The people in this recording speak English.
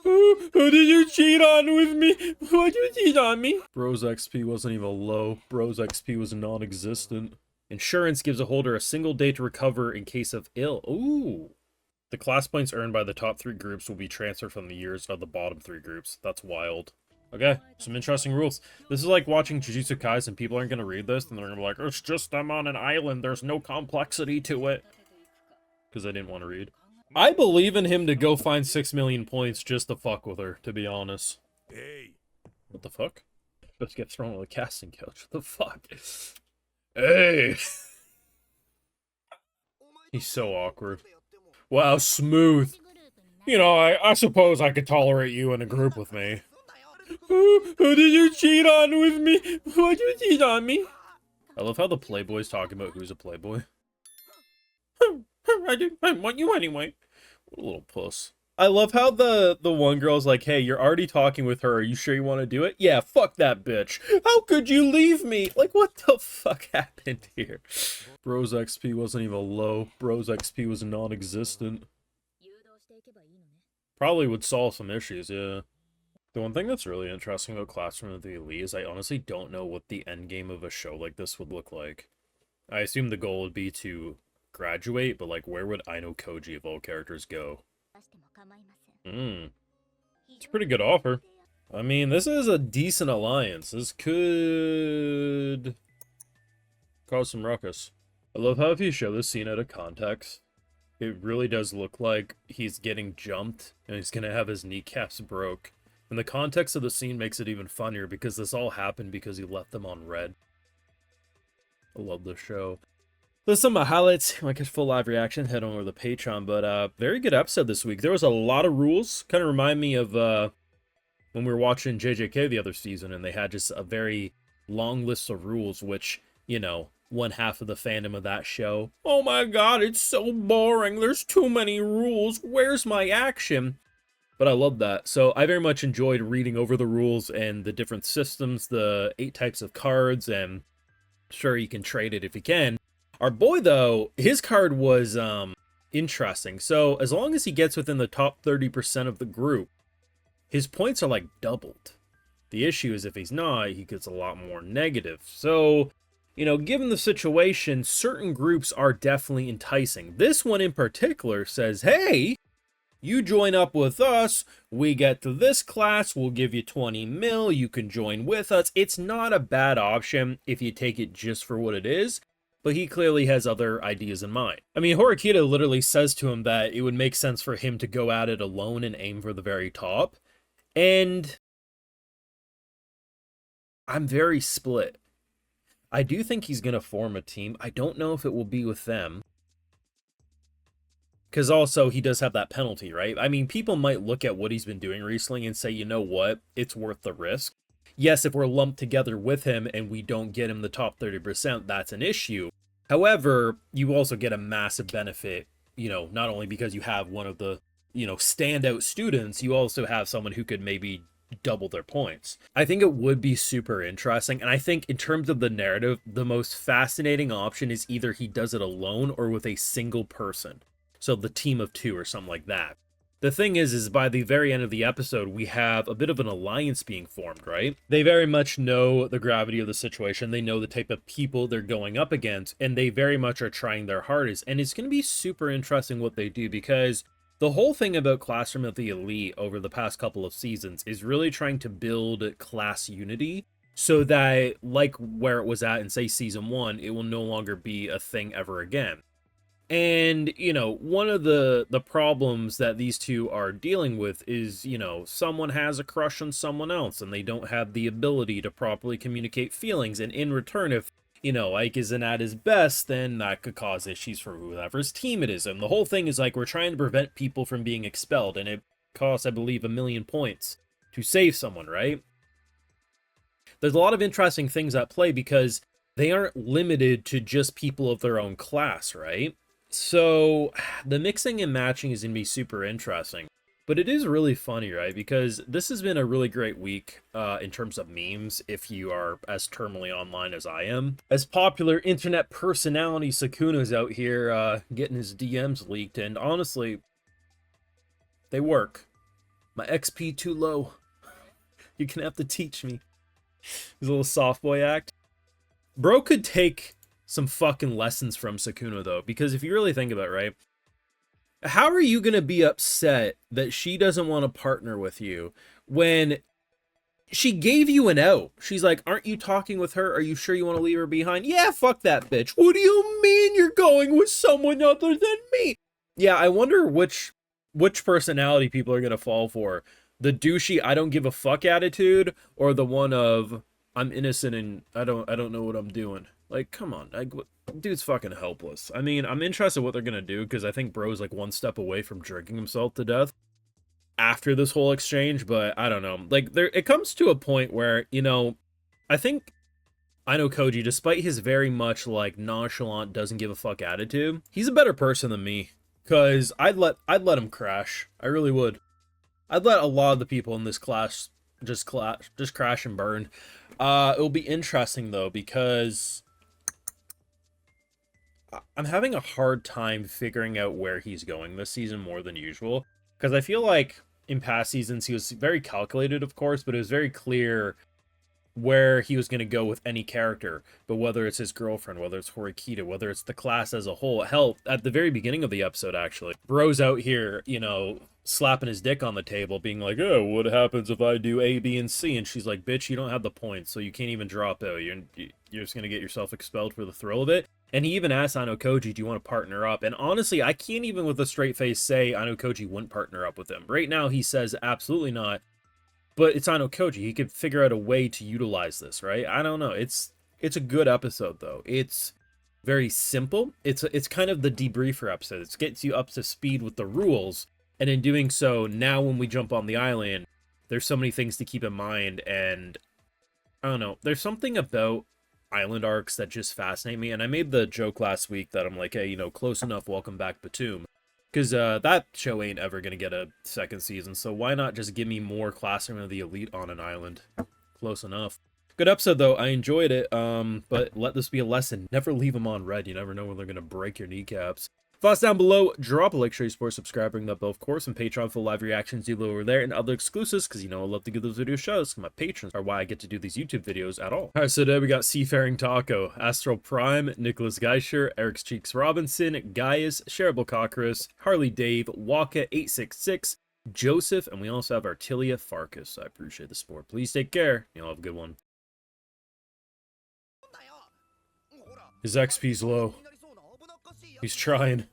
Who did you cheat on with me? Why'd you cheat on me? Bro's XP wasn't even low. Bro's XP was non-existent. Insurance gives a holder a single day to recover in case of ill. Ooh. The class points earned by the top 3 groups will be transferred from the years of the bottom 3 groups. That's wild. Okay, some interesting rules. This is like watching Jujutsu Kaisen. People aren't going to read this, and they're going to be like, it's just them on an island. There's no complexity to it. Because I didn't want to read. I believe in him to go find 6 million points just to fuck with her, to be honest. Hey. What the fuck? Just get thrown on the casting couch. What the fuck? Hey! He's so awkward. Wow, smooth. You know, I suppose I could tolerate you in a group with me. Who did you cheat on with me? Why'd you cheat on me? I love how the Playboy's talking about who's a Playboy. I want you anyway. What a little puss. I love how the one girl's like, hey, you're already talking with her. Are you sure you want to do it? Yeah, fuck that bitch. How could you leave me? Like, what the fuck happened here? Bro's XP wasn't even low. Bro's XP was non-existent. Probably would solve some issues, yeah. The one thing that's really interesting about Classroom of the Elite is I honestly don't know what the end game of a show like this would look like. I assume the goal would be to graduate, but like, where would Ayanokoji of all characters go? It's a pretty good offer. I mean, this is a decent alliance. This could cause some ruckus. I love how if you show this scene out of context, it really does look like he's getting jumped and he's gonna have his kneecaps broke. And the context of the scene makes it even funnier because this all happened because he left them on red. I love this show. There's some highlights. Like a full live reaction, head on over to the Patreon. But very good episode this week. There was a lot of rules. Kind of remind me of when we were watching JJK the other season, and they had just a very long list of rules, which, you know, one half of the fandom of that show, oh my god, it's so boring. There's too many rules. Where's my action? But I love that. So I very much enjoyed reading over the rules and the different systems, the 8 types of cards, and sure, you can trade it if you can. Our boy, though, his card was interesting. So as long as he gets within the top 30% of the group, his points are like doubled. The issue is if he's not, he gets a lot more negative. So, you know, given the situation, certain groups are definitely enticing. This one in particular says, hey, you join up with us, we get to this class, we'll give you 20 mil, you can join with us. It's not a bad option if you take it just for what it is, but he clearly has other ideas in mind. I mean, Horikita literally says to him that it would make sense for him to go at it alone and aim for the very top. And I'm very split. I do think he's going to form a team. I don't know if it will be with them. Because also, he does have that penalty, right? I mean, people might look at what he's been doing recently and say, you know what? It's worth the risk. Yes, if we're lumped together with him and we don't get him the top 30%, that's an issue. However, you also get a massive benefit, you know, not only because you have one of the, you know, standout students, you also have someone who could maybe double their points. I think it would be super interesting, and I think in terms of the narrative, the most fascinating option is either he does it alone or with a single person. So the team of 2 or something like that. The thing is by the very end of the episode, we have a bit of an alliance being formed, right? They very much know the gravity of the situation. They know the type of people they're going up against, and they very much are trying their hardest. And it's going to be super interesting what they do, because the whole thing about Classroom of the Elite over the past couple of seasons is really trying to build class unity so that, like where it was at in, say, Season 1, it will no longer be a thing ever again. And, you know, one of the problems that these two are dealing with is, you know, someone has a crush on someone else and they don't have the ability to properly communicate feelings. And in return, if, you know, Ike isn't at his best, then that could cause issues for whoever's team it is. And the whole thing is like, we're trying to prevent people from being expelled. And it costs, I believe, 1 million points to save someone, right? There's a lot of interesting things at play because they aren't limited to just people of their own class, right? So the mixing and matching is going to be super interesting, but it is really funny, right? Because this has been a really great week in terms of memes, if you are as terminally online as I am. As popular internet personality Sukuna's out here getting his DMs leaked, and honestly, they work. My XP too low. You're gonna have to teach me. His little soft boy act. Bro could take some fucking lessons from Sukuna, though, because if you really think about it, right? How are you gonna be upset that she doesn't want to partner with you when she gave you an out? She's like, aren't you talking with her? Are you sure you want to leave her behind? Yeah, fuck that bitch. What do you mean you're going with someone other than me? Yeah, I wonder which personality people are gonna fall for. The douchey I don't give a fuck attitude, or the one of I'm innocent and I don't know what I'm doing. Like, come on, dude's fucking helpless. I mean, I'm interested what they're gonna do, because I think bro's like one step away from drinking himself to death after this whole exchange, but I don't know. Like, it comes to a point where, you know, I think Ayanokoji, despite his very much like nonchalant, doesn't give a fuck attitude, he's a better person than me. Cause I'd let him crash. I really would. I'd let a lot of the people in this class just crash and burn. It'll be interesting though, because I'm having a hard time figuring out where he's going this season more than usual. Because I feel like in past seasons he was very calculated, of course, but it was very clear where he was going to go with any character. But whether it's his girlfriend, whether it's Horikita, whether it's the class as a whole. Hell, at the very beginning of the episode, actually, bro's out here, you know, slapping his dick on the table, being like, oh, what happens if I do A, B, and C? And she's like, bitch, you don't have the points, so you can't even drop out. You're just going to get yourself expelled for the thrill of it. And he even asked Ayanokoji, do you want to partner up? And honestly, I can't even with a straight face say Ayanokoji wouldn't partner up with him. Right now, he says absolutely not. But it's Ayanokoji. He could figure out a way to utilize this, right? I don't know. It's a good episode, though. It's very simple. It's kind of the debriefer episode. It gets you up to speed with the rules. And in doing so, now when we jump on the island, there's so many things to keep in mind. And I don't know. There's something about island arcs that just fascinate me. And I made the joke last week that I'm like, hey, you know, close enough, welcome back, Batum. Because that show ain't ever going to get a second season, so why not just give me more Classroom of the Elite on an island? Close enough. Good episode, though. I enjoyed it, but let this be a lesson. Never leave them on red. You never know when they're going to break your kneecaps. Thoughts down below. Drop a like, share, support, subscribe, bring that bell, of course, and Patreon for live reactions do over there, and other exclusives, because you know I love to give those video shows. My patrons are why I get to do these YouTube videos at all. Alright, so today we got Seafaring Taco, Astral Prime, Nicholas Geisher, Eric's Cheeks Robinson, Gaius, Shareable Cockroach, Harley Dave, Waka 866, Joseph, and we also have Artilia Farkas. I appreciate the support. Please take care. You'll have a good one. His XP's low. He's trying.